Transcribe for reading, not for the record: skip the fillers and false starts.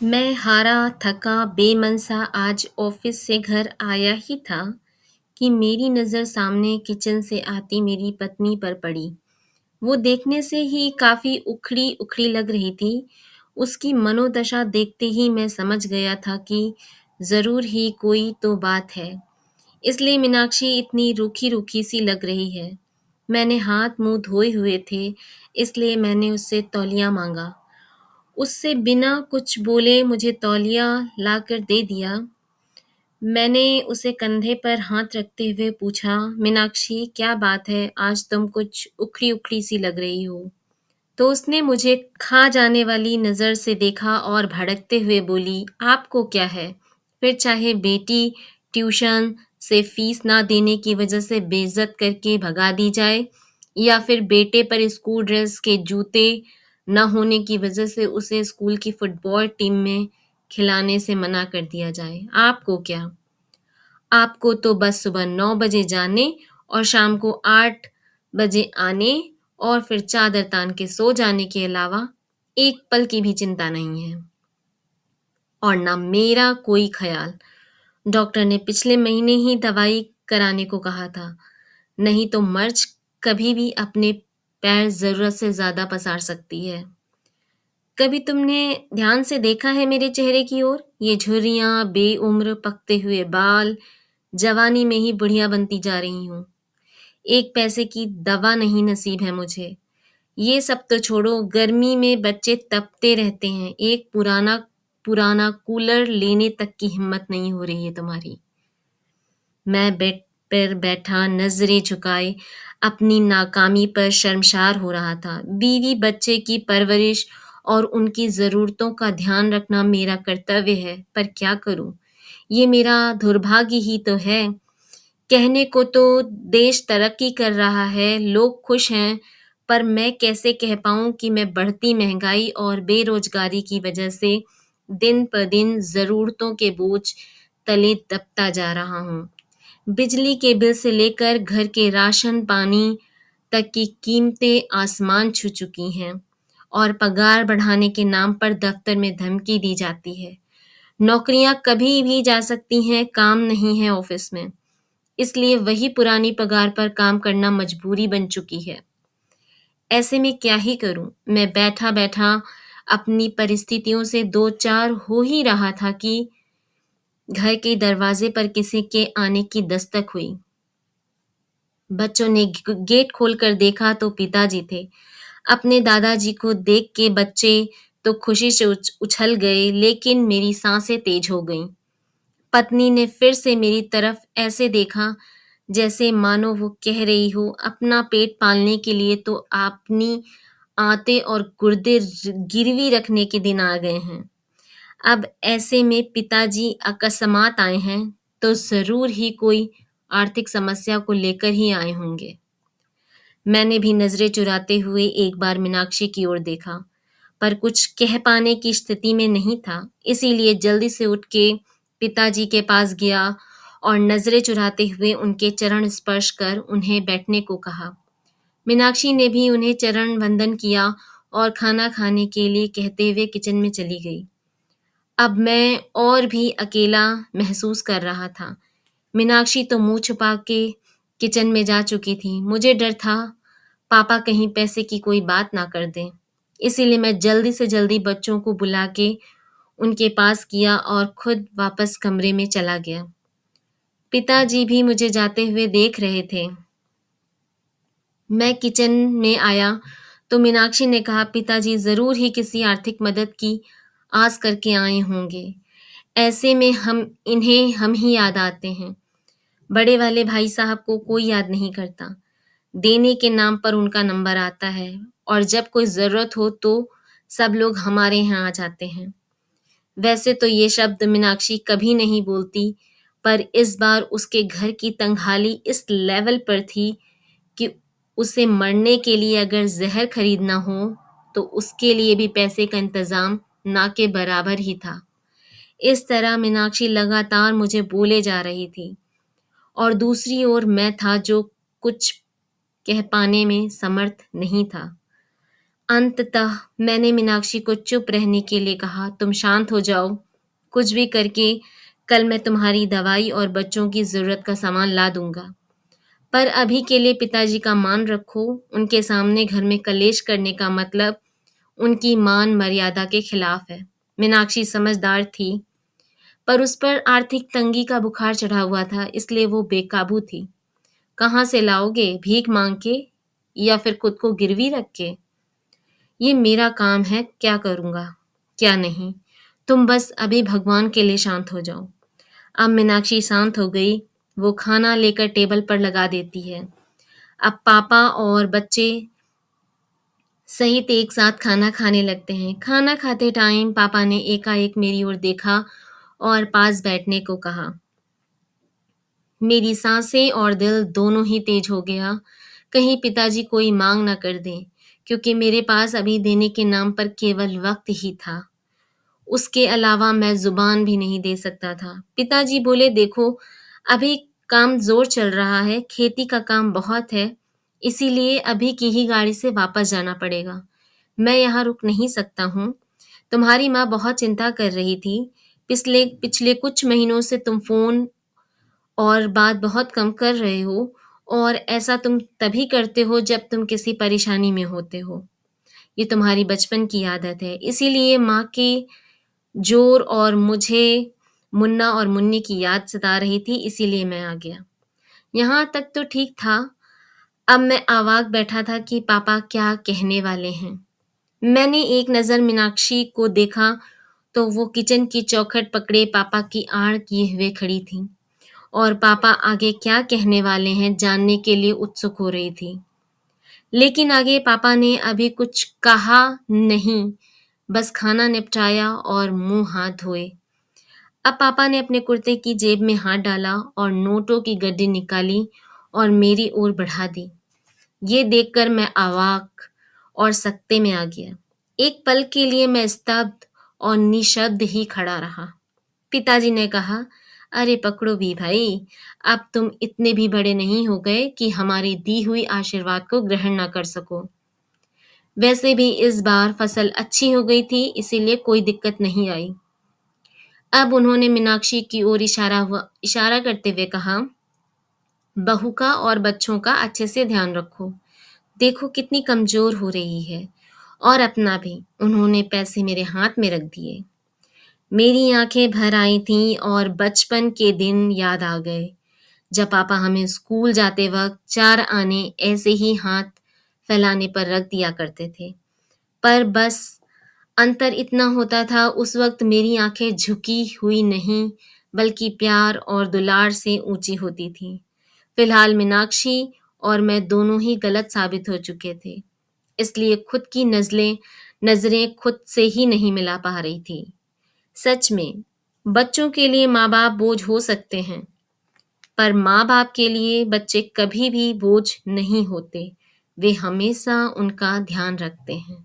मैं हारा थका बेमन सा आज ऑफिस से घर आया ही था कि मेरी नज़र सामने किचन से आती मेरी पत्नी पर पड़ी। वो देखने से ही काफ़ी उखड़ी उखड़ी लग रही थी। उसकी मनोदशा देखते ही मैं समझ गया था कि ज़रूर ही कोई तो बात है। इसलिए मीनाक्षी इतनी रूखी रूखी सी लग रही है। मैंने हाथ मुंह धोए हुए थे, इसलिए मैंने उससे तौलिया मांगा। उससे बिना कुछ बोले मुझे तौलिया लाकर दे दिया। मैंने उसे कंधे पर हाथ रखते हुए पूछा, मीनाक्षी क्या बात है, आज तुम कुछ उखड़ी-उखड़ी सी लग रही हो। तो उसने मुझे खा जाने वाली नज़र से देखा और भड़कते हुए बोली, आपको क्या है? फिर चाहे बेटी ट्यूशन से फीस ना देने की वजह से बेइज्जत करके भगा दी जाए या फिर बेटे पर स्कूल ड्रेस के जूते न होने की वजह से उसे स्कूल की फुटबॉल टीम में खिलाने से मना कर दिया जाए। आपको क्या? आपको तो बस सुबह 9 बजे जाने और शाम को 8 बजे आने और फिर चादर तान के सो जाने के अलावा एक पल की भी चिंता नहीं है। और ना मेरा कोई ख़याल। डॉक्टर ने पिछले महीने ही दवाई कराने को कहा था, नहीं तो मर्च कभी भी अपने पैर ज़रूरत से ज़्यादा पसार सकती है। कभी तुमने ध्यान से देखा है मेरे चेहरे की ओर? ये झुर्रियाँ, बेउम्र पकते हुए बाल, जवानी में ही बुढ़िया बनती जा रही हूँ। एक पैसे की दवा नहीं नसीब है मुझे। ये सब तो छोड़ो, गर्मी में बच्चे तपते रहते हैं। एक पुराना पुराना कूलर लेने तक की हिम्मत नहीं हो रही है तुम्हारी। मैं बेड पर बैठा नज़रें झुकाए अपनी नाकामी पर शर्मसार हो रहा था। बीवी बच्चे की परवरिश और उनकी ज़रूरतों का ध्यान रखना मेरा कर्तव्य है, पर क्या करूँ? ये मेरा दुर्भाग्य ही तो है। कहने को तो देश तरक्की कर रहा है, लोग खुश हैं, पर मैं कैसे कह पाऊँ कि मैं बढ़ती महँगाई और बेरोज़गारी की वजह से दिन ब दिन ज़रूरतों के बोझ तले दबता जा रहा हूँ। बिजली के बिल से लेकर घर के राशन पानी तक की कीमतें आसमान छू चुकी हैं और पगार बढ़ाने के नाम पर दफ्तर में धमकी दी जाती है। नौकरियां कभी भी जा सकती हैं, काम नहीं है ऑफिस में। इसलिए वही पुरानी पगार पर काम करना मजबूरी बन चुकी है। ऐसे में क्या ही करूं? मैं बैठा-बैठा अपनी परिस्थितियों से दो चार हो ही रहा था कि घर के दरवाजे पर किसी के आने की दस्तक हुई। बच्चों ने गेट खोलकर देखा तो पिताजी थे। अपने दादाजी को देख के बच्चे तो खुशी से उछल गए, लेकिन मेरी सांसें तेज हो गईं। पत्नी ने फिर से मेरी तरफ ऐसे देखा जैसे मानो वो कह रही हो, अपना पेट पालने के लिए तो अपनी आंतें और गुर्दे गिरवी रखने के दिन आ गए हैं। अब ऐसे में पिताजी अकस्मात आए हैं तो ज़रूर ही कोई आर्थिक समस्या को लेकर ही आए होंगे। मैंने भी नज़रें चुराते हुए एक बार मीनाक्षी की ओर देखा, पर कुछ कह पाने की स्थिति में नहीं था। इसीलिए जल्दी से उठ के पिताजी के पास गया और नज़रें चुराते हुए उनके चरण स्पर्श कर उन्हें बैठने को कहा। मीनाक्षी ने भी उन्हें चरण वंदन किया और खाना खाने के लिए कहते हुए किचन में चली गई। अब मैं और भी अकेला महसूस कर रहा था। मीनाक्षी तो मुँह छुपा के किचन में जा चुकी थी। मुझे डर था पापा कहीं पैसे की कोई बात ना कर दें। इसीलिए मैं जल्दी से जल्दी बच्चों को बुला के उनके पास किया और खुद वापस कमरे में चला गया। पिताजी भी मुझे जाते हुए देख रहे थे। मैं किचन में आया तो मीनाक्षी ने कहा, पिताजी ज़रूर ही किसी आर्थिक मदद की आस करके आए होंगे। ऐसे में हम ही याद आते हैं। बड़े वाले भाई साहब को कोई याद नहीं करता। देने के नाम पर उनका नंबर आता है और जब कोई ज़रूरत हो तो सब लोग हमारे यहाँ आ जाते हैं। वैसे तो ये शब्द मीनाक्षी कभी नहीं बोलती, पर इस बार उसके घर की तंगहाली इस लेवल पर थी कि उसे मरने के लिए अगर ज़हर खरीदना हो, तो उसके लिए भी पैसे का इंतज़ाम ना के बराबर ही था। इस तरह मीनाक्षी लगातार मुझे बोले जा रही थी और दूसरी ओर मैं था जो कुछ कह पाने में समर्थ नहीं था। अंततः मैंने मीनाक्षी को चुप रहने के लिए कहा, तुम शांत हो जाओ। कुछ भी करके कल मैं तुम्हारी दवाई और बच्चों की ज़रूरत का सामान ला दूँगा। पर अभी के लिए पिताजी का मान रखो, उनके सामने घर में कलेश करने का मतलब उनकी मान मर्यादा के खिलाफ है। मीनाक्षी समझदार थी, पर उस पर आर्थिक तंगी का बुखार चढ़ा हुआ था, इसलिए वो बेकाबू थी। कहाँ से लाओगे? भीख माँग के या फिर खुद को गिरवी रख के? ये मेरा काम है, क्या करूँगा, क्या नहीं। तुम बस अभी भगवान के लिए शांत हो जाओ। अब मीनाक्षी शांत हो गई, वो खाना लेकर टेबल पर लगा देती है। अब पापा और बच्चे सहित एक साथ खाना खाने लगते हैं। खाना खाते टाइम पापा ने एकाएक मेरी ओर देखा और पास बैठने को कहा। मेरी सांसें और दिल दोनों ही तेज हो गया। कहीं पिताजी कोई मांग ना कर दें, क्योंकि मेरे पास अभी देने के नाम पर केवल वक्त ही था। उसके अलावा मैं ज़ुबान भी नहीं दे सकता था। पिताजी बोले, देखो, अभी काम ज़ोर चल रहा है, खेती का काम बहुत है, इसीलिए अभी की ही गाड़ी से वापस जाना पड़ेगा। मैं यहाँ रुक नहीं सकता हूँ। तुम्हारी माँ बहुत चिंता कर रही थी। पिछले पिछले कुछ महीनों से तुम फ़ोन और बात बहुत कम कर रहे हो, और ऐसा तुम तभी करते हो जब तुम किसी परेशानी में होते हो। ये तुम्हारी बचपन की आदत है। इसीलिए माँ के ज़ोर और मुझे मुन्ना और मुन्नी की याद सता रही थी, इसीलिए मैं आ गया। यहाँ तक तो ठीक था। अब मैं अवाक बैठा था कि पापा क्या कहने वाले हैं। मैंने एक नज़र मीनाक्षी को देखा तो वो किचन की चौखट पकड़े पापा की आड़ किए हुए खड़ी थी, और पापा आगे क्या कहने वाले हैं जानने के लिए उत्सुक हो रही थी। लेकिन आगे पापा ने अभी कुछ कहा नहीं, बस खाना निपटाया और मुंह हाथ धोए। अब पापा ने अपने कुर्ते की जेब में हाथ डाला और नोटों की गड्डी निकाली और मेरी ओर बढ़ा दी। ये देखकर मैं अवाक और सकते में आ गया। एक पल के लिए मैं स्तब्ध और निशब्द ही खड़ा रहा। पिताजी ने कहा, अरे पकड़ो भी भाई, अब तुम इतने भी बड़े नहीं हो गए कि हमारी दी हुई आशीर्वाद को ग्रहण ना कर सको। वैसे भी इस बार फसल अच्छी हो गई थी, इसीलिए कोई दिक्कत नहीं आई। अब उन्होंने मीनाक्षी की ओर इशारा करते हुए कहा, बहू का और बच्चों का अच्छे से ध्यान रखो। देखो कितनी कमज़ोर हो रही है, और अपना भी। उन्होंने पैसे मेरे हाथ में रख दिए। मेरी आंखें भर आई थीं और बचपन के दिन याद आ गए, जब पापा हमें स्कूल जाते वक़्त 4 आने ऐसे ही हाथ फैलाने पर रख दिया करते थे। पर बस अंतर इतना होता था, उस वक़्त मेरी आँखें झुकी हुई नहीं, बल्कि प्यार और दुलार से ऊँची होती थीं। फ़िलहाल मीनाक्षी और मैं दोनों ही गलत साबित हो चुके थे, इसलिए खुद की नज़रें खुद से ही नहीं मिला पा रही थी। सच में, बच्चों के लिए माँ-बाप बोझ हो सकते हैं, पर माँ-बाप के लिए बच्चे कभी भी बोझ नहीं होते। वे हमेशा उनका ध्यान रखते हैं।